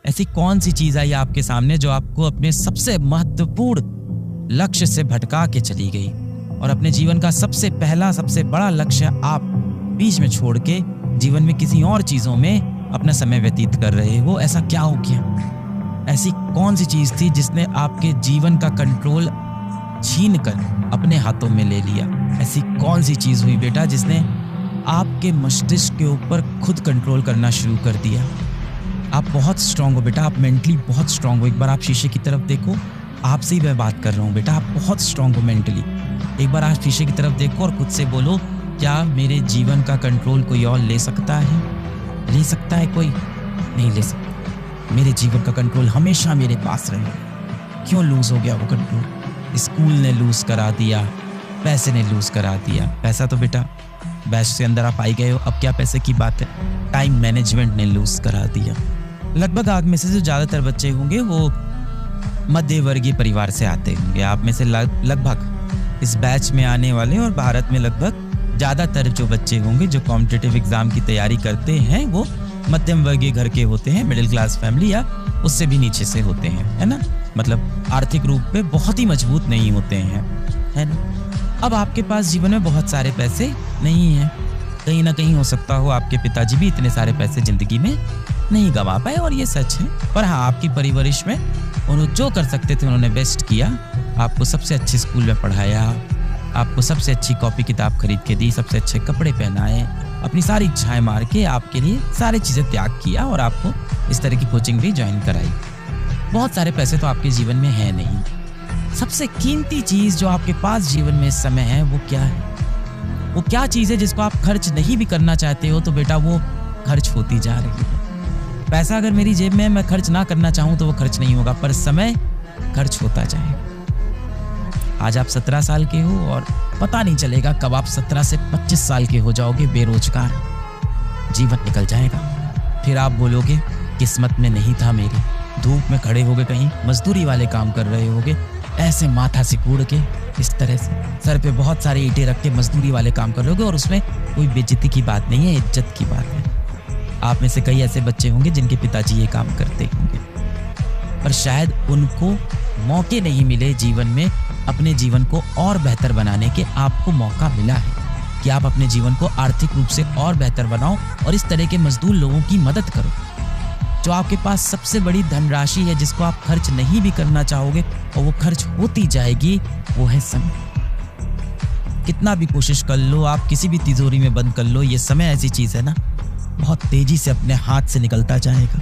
ऐसी कौन सी चीज आई आपके सामने जो आपको अपने सबसे महत्वपूर्ण लक्ष्य से भटका के चली गई और अपने जीवन का सबसे पहला सबसे बड़ा लक्ष्य आप बीच में छोड़ के जीवन में किसी और चीजों में अपना समय व्यतीत कर रहे हो? ऐसा क्या हो गया? ऐसी कौन सी चीज थी जिसने आपके जीवन का कंट्रोल छीन कर अपने हाथों में ले लिया? ऐसी कौन सी चीज हुई बेटा जिसने आपके मस्तिष्क के ऊपर खुद कंट्रोल करना शुरू कर दिया? आप बहुत स्ट्रांग हो बेटा, आप मेंटली बहुत स्ट्रांग हो। एक बार आप शीशे की तरफ देखो, आपसे ही मैं बात कर रहा हूँ बेटा, आप बहुत स्ट्रांग हो मेंटली। एक बार आप शीशे की तरफ देखो और खुद से बोलो, क्या मेरे जीवन का कंट्रोल कोई और ले सकता है? ले सकता है कोई? नहीं ले सकता। मेरे जीवन का कंट्रोल हमेशा मेरे पास रहे। क्यों लूज हो गया वो कंट्रोल? स्कूल ने लूज करा दिया, पैसे ने लूज करा दिया। पैसा तो बेटा बैच से अंदर आप आई गए हो, अब क्या पैसे की बात है? टाइम मैनेजमेंट ने लूज करा दिया। लगभग आप में से जो ज़्यादातर बच्चे होंगे वो मध्य वर्गीय परिवार से आते होंगे। आप में से लगभग इस बैच में आने वाले और भारत में लगभग ज़्यादातर जो बच्चे होंगे जो कॉम्पिटिटिव एग्जाम की तैयारी करते हैं वो मध्यम वर्गीय घर के होते हैं, मिडिल क्लास फैमिली या उससे भी नीचे से होते हैं, है ना? मतलब आर्थिक रूप पे बहुत ही मजबूत नहीं होते हैं, है ना? अब आपके पास जीवन में बहुत सारे पैसे नहीं हैं। कहीं ना कहीं हो सकता हो आपके पिताजी भी इतने सारे पैसे जिंदगी में नहीं गंवा पाए और ये सच है। पर हाँ, आपकी परवरिश में उन्होंने जो कर सकते थे उन्होंने बेस्ट किया। आपको सबसे अच्छे स्कूल में पढ़ाया, आपको सबसे अच्छी कॉपी किताब खरीद के दी, सबसे अच्छे कपड़े पहनाए, अपनी सारी इच्छाएं मार के आपके लिए सारी चीज़ें त्याग किया और आपको इस तरह की कोचिंग भी ज्वाइन कराई। बहुत सारे पैसे तो आपके जीवन में है नहीं। सबसे कीमती चीज़ जो आपके पास जीवन में इस समय है वो क्या है? वो क्या चीज़ है जिसको आप खर्च नहीं भी करना चाहते हो तो बेटा वो खर्च होती जा रही है। पैसा अगर मेरी जेब में मैं खर्च ना करना चाहूँ तो वो खर्च नहीं होगा, पर समय खर्च होता जाएगा। आज आप 17 साल के हो और पता नहीं चलेगा कब आप 17 से 25 साल के हो जाओगे बेरोजगार। जीवन निकल जाएगा, फिर आप बोलोगे किस्मत में नहीं था मेरी। धूप में खड़े होगे, कहीं मजदूरी वाले काम कर रहे होगे, ऐसे माथा सिकुड़ के इस तरह से सर पे बहुत सारे ईंटें रख के मजदूरी वाले काम कर रहे होगे और उसमें कोई बेइज्जती की बात नहीं है, इज्जत की बात है। आप में से कई ऐसे बच्चे होंगे जिनके पिताजी ये काम करते होंगे, पर शायद उनको मौके नहीं मिले जीवन में अपने जीवन को और बेहतर बनाने के। आपको मौका मिला है कि आप अपने जीवन को आर्थिक रूप से और बेहतर बनाओ और इस तरह के मजदूर लोगों की मदद करो। जो आपके पास सबसे बड़ी धनराशि है जिसको आप खर्च नहीं भी करना चाहोगे और वो खर्च होती जाएगी, वो है समय। कितना भी कोशिश कर लो, आप किसी भी तिजोरी में बंद कर लो, ये समय ऐसी चीज़ है ना, बहुत तेजी से अपने हाथ से निकलता जाएगा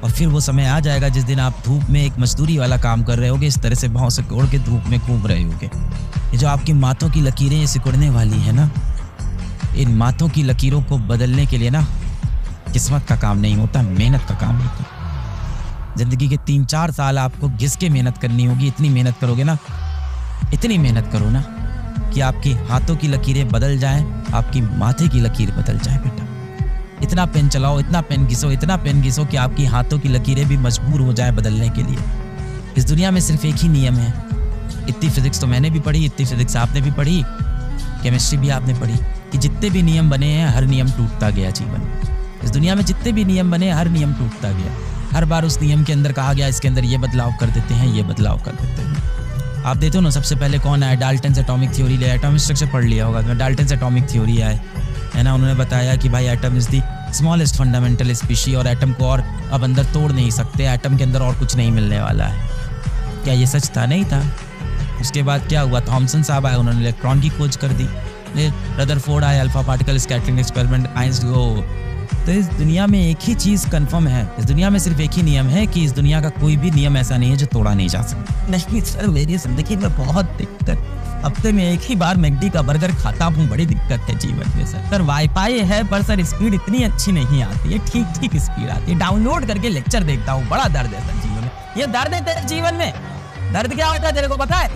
और फिर वो समय आ जाएगा जिस दिन आप धूप में एक मजदूरी वाला काम कर रहे होगे, इस तरह से भाव से कोड़ के धूप में घूम रहे होगे। ये जो आपकी माथों की लकीरें सिकुड़ने वाली है ना, इन माथों की लकीरों को बदलने के लिए ना किस्मत का काम नहीं होता, मेहनत का काम होता। जिंदगी के 3-4 साल आपको घिस के मेहनत करनी होगी। इतनी मेहनत करोगे ना, इतनी मेहनत करो ना कि आपकी हाथों की लकीरें बदल जाएं, आपकी माथे की लकीर बदल जाए बेटा। इतना पेन चलाओ, इतना पेन घिसो, इतना पेन घिसो कि आपकी हाथों की लकीरें भी मजबूर हो जाए बदलने के लिए। इस दुनिया में सिर्फ एक ही नियम है। इतनी फिजिक्स तो मैंने भी पढ़ी, इतनी फिजिक्स आपने भी पढ़ी, केमिस्ट्री भी आपने पढ़ी, कि जितने भी नियम बने हैं हर नियम टूटता गया जीवन में। इस दुनिया में जितने भी नियम बने हर नियम टूटता गया। हर बार उस नियम के अंदर कहा गया इसके अंदर ये बदलाव कर देते हैं, ये बदलाव कर देते हैं। आप देखते हो ना, सबसे पहले कौन आया? डाल्टन से एटॉमिक थ्योरी ले, एटॉमिक स्ट्रक्चर पढ़ लिया होगा, डाल्टन से एटॉमिक थ्योरी आए, है ना। उन्होंने बताया कि भाई atom is the smallest fundamental species और एटम को और अब अंदर तोड़ नहीं सकते, एटम के अंदर और कुछ नहीं मिलने वाला है। क्या ये सच था? नहीं था। उसके बाद क्या हुआ? थॉमसन साहब आए, उन्होंने इलेक्ट्रॉन की खोज कर दी। रदरफोर्ड आए, alpha particle scattering experiment, Einstein. तो इस दुनिया में एक ही चीज़ कंफर्म है, इस दुनिया में सिर्फ एक ही नियम है कि इस दुनिया का कोई भी नियम ऐसा नहीं है जो तोड़ा नहीं जा सकता। नहीं सर, मेरी जिंदगी में बहुत दिक्कत, हफ्ते में एक ही बार मैकडी का बर्गर खाता हूँ, बड़ी दिक्कत है जीवन में सर। वाईफाई है पर सर स्पीड इतनी अच्छी नहीं आती है, ठीक ठीक स्पीड आती है। डाउनलोड करके लेक्चर देखता हूँ, बड़ा दर्द है सर जीवन में। ये दर्द है तेरे जीवन में? दर्द क्या होता है तेरे को पता है?